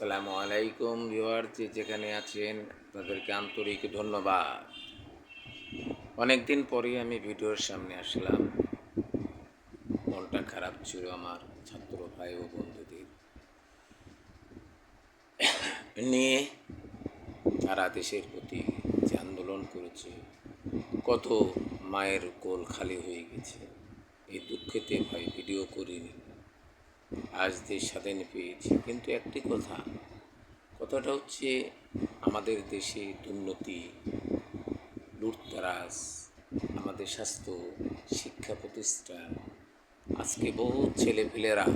আসসালামু আলাইকুম ভিউয়ার, যে যেখানে আছেন তাদেরকে আন্তরিক ধন্যবাদ। অনেক দিন পরেই আমি ভিডিওর সামনে আসলাম। মনটা খারাপ ছিল আমার ছাত্র ভাই ও বন্ধুদের নিয়ে। তারা দেশের প্রতি যে আন্দোলন করেছে, কত মায়ের কোল খালি হয়ে গেছে, এই দুঃখেতে ভাই ভিডিও করিনি। আজ দেশ স্বাধীন পেয়েছি, কিন্তু একটি কথাটা হচ্ছে আমাদের দেশে দুর্নীতি, লুটতরাজ, আমাদের স্বাস্থ্য, শিক্ষা প্রতিষ্ঠান। আজকে বহু ছেলেপেলেরা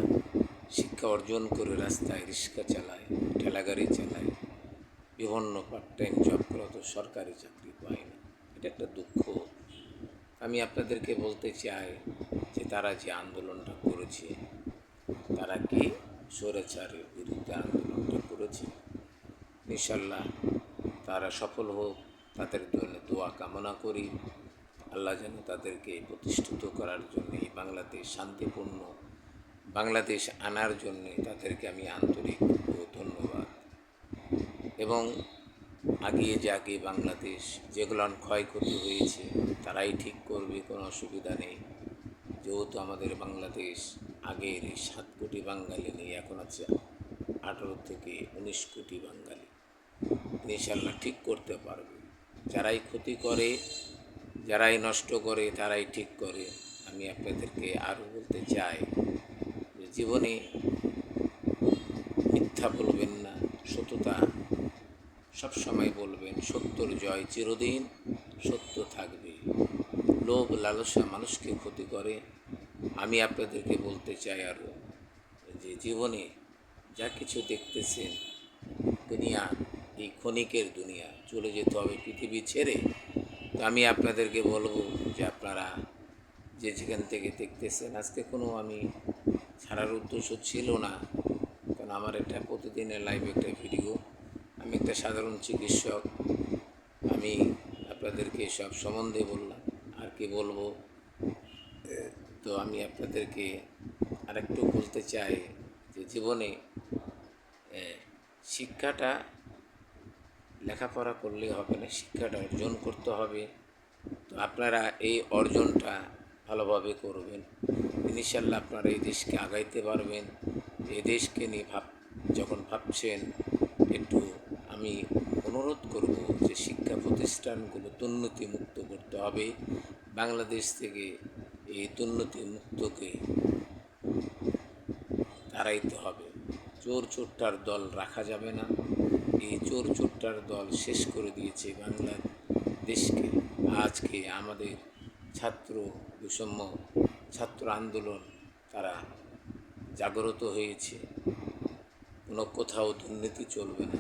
শিক্ষা অর্জন করে রাস্তায় রিক্সা চালায়, ঠেলাগাড়ি চালায়, বিভিন্ন পার্ট টাইম জব করে, তো সরকারি চাকরি পায় না। এটা একটা দুঃখ। আমি আপনাদেরকে বলতে চাই যে তারা যে আন্দোলনটা করেছে, তারা কি স্বৈরাচারের বিরুদ্ধে আন্দোলনটা করেছে। ইনশাল্লাহ তারা সফল হোক, তাদের জন্য দোয়া কামনা করি। আল্লাহ যেন তাদেরকে প্রতিষ্ঠিত করার জন্য, এই বাংলাদেশ শান্তিপূর্ণ বাংলাদেশ আনার জন্যে তাদেরকে আমি আন্তরিক ধন্যবাদ। এবং আগিয়ে যাকে বাংলাদেশ, যেগুলো ক্ষয়ক্ষতি হয়েছে তারাই ঠিক করবে, কোনো অসুবিধা নেই। যেহেতু আমাদের বাংলাদেশ আগের 7 কোটি বাঙালি নেই, এখন আছে 18 থেকে 19 কোটি বাঙালি। ইনশাল্লাহ ঠিক করতে পারবে। যারাই ক্ষতি করে, যারাই নষ্ট করে, তারাই ঠিক করে। আমি আপনাদেরকে আরও বলতে চাই যে জীবনে মিথ্যা বলবেন না, সততা সবসময় বলবেন। সত্যর জয় চিরদিন, সত্য থাকবে। লোভ লালসা মানুষকে ক্ষতি করে। আমি আপনাদেরকে বলতে চাই আরও যে জীবনে যা কিছু দেখতেছেন, দুনিয়া এই ক্ষণিকের দুনিয়া, চলে যেতে হবে পৃথিবী ছেড়ে। তো আমি আপনাদেরকে বলবো যে আপনারা যে যেখান থেকে দেখতেছেন, আজকে কোনো আমি ছাড়ার উদ্দেশ্য ছিল না, কারণ আমার একটা প্রতিদিনের লাইভে একটা ভিডিও। আমি একটা সাধারণ চিকিৎসক, আমি আপনাদেরকে সব সম্বন্ধে বললাম, আর কি বলবো। তো আমি আপনাদেরকে আরেকটু বলতে চাই যে জীবনে শিক্ষাটা লেখাপড়া করলে হবে না, শিক্ষাটা অর্জন করতে হবে। তো আপনারা এই অর্জনটা ভালোভাবে করবেন, ইনশাল্লাহ আপনারা এই দেশকে আগাইতে পারবেন। এই দেশকে নিয়ে যখন ভাবছেন, একটু আমি অনুরোধ করব যে শিক্ষা প্রতিষ্ঠানগুলো দুর্নীতিমুক্ত করতে হবে। বাংলাদেশ থেকে এই দুর্নীতিমুক্তকে তাড়াইতে হবে। চোর চোরটার দল রাখা যাবে না। এই চোর চোরটার দল শেষ করে দিয়েছে বাংলাদেশকে। আজকে আমাদের ছাত্র বৈষম্য, ছাত্র আন্দোলন, তারা জাগ্রত হয়েছে। কোনো কোথাও দুর্নীতি চলবে না।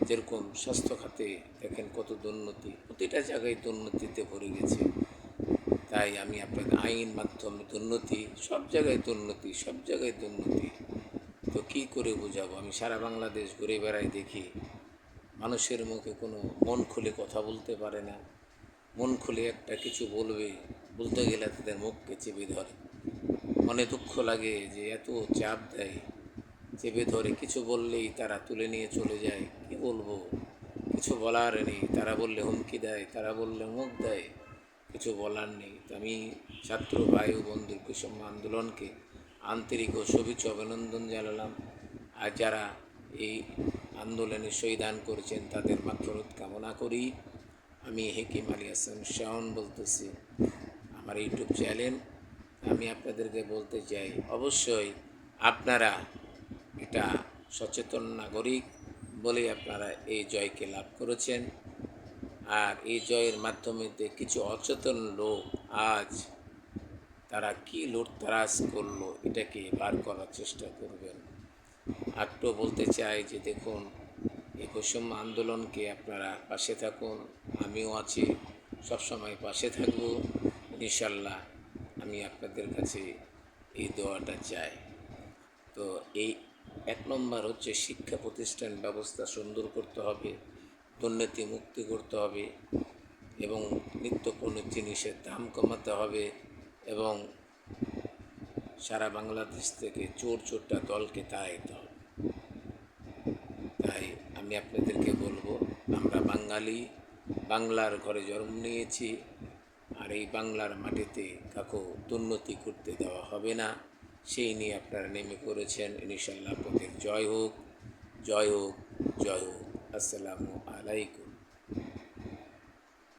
যেরকম স্বাস্থ্য খাতে দেখেন কত দুর্নীতি, প্রতিটা জায়গায় দুর্নীতিতে ভরে গেছে। তাই আমি আপনাদের আইন মাধ্যমে দুর্নীতি, সব জায়গায় দুর্নীতি, সব জায়গায় দুর্নীতি। তো কী করে বোঝাবো? আমি সারা বাংলাদেশ ঘুরে বেড়াই, দেখি মানুষের মুখে কোনো মন খুলে কথা বলতে পারে না। মন খুলে একটা কিছু বলতে গেলে তাদের মুখকে চেপে ধরে। মনে দুঃখ লাগে যে এত চাপ দেয়, চেপে ধরে। কিছু বললেই তারা তুলে নিয়ে চলে যায়। কি বলবো? কিছু বলার নেই। তারা বললে হুমকি দেয়, তারা বললে মুখ দেয়, কিছু বলার নেই। তো আমি ছাত্র ভাই ও বন্ধুর বৈষম্য আন্দোলনকে আন্তরিক ও শুভেচ্ছা অভিনন্দন জানালাম। আর যারা এই আন্দোলনে শহীদান করেছেন তাদের মাগফিরাত কামনা করি। আমি হেকিম আলী হাসান শাওন বলতেছি, আমার ইউটিউব চ্যানেল। আমি আপনাদেরকে বলতে চাই, অবশ্যই আপনারা এটা সচেতন নাগরিক বলে আপনারা এই জয়কে লাভ করেছেন। আর এই জয়ের মাধ্যমে কিছু অচেতন লোক আজ তারা কী লুটতরাজ করলো, এটাকে বার করার চেষ্টা করবেন। আরও বলতে চাই যে দেখুন, এই বৈষম্য আন্দোলনকে আপনারা পাশে থাকুন। আমিও আছি, সবসময় পাশে থাকব ইনশাল্লাহ। আমি আপনাদের কাছে এই দোয়াটা চাই। তো এই 1 নম্বর হচ্ছে শিক্ষা প্রতিষ্ঠান ব্যবস্থা সুন্দর করতে হবে, দুর্নীতি মুক্তি করতে হবে, এবং নিত্য কোনো জিনিসের দাম কমাতে হবে, এবং সারা বাংলাদেশ থেকে চোর চোরটা দলকে তাড়াইতে হবে। তাই আমি আপনাদেরকে বলবো, আমরা বাঙালি, বাংলার ঘরে জন্ম নিয়েছি, আর এই বাংলার মাটিতে কাকু দুর্নীতি করতে দেওয়া হবে না। সেই নিয়ে আপনারা নেমে পড়েছেন। ইনশাল্লাহ আপনাদের জয় হোক, জয় হোক, জয় হোক। আসসালামু আলাইকুম।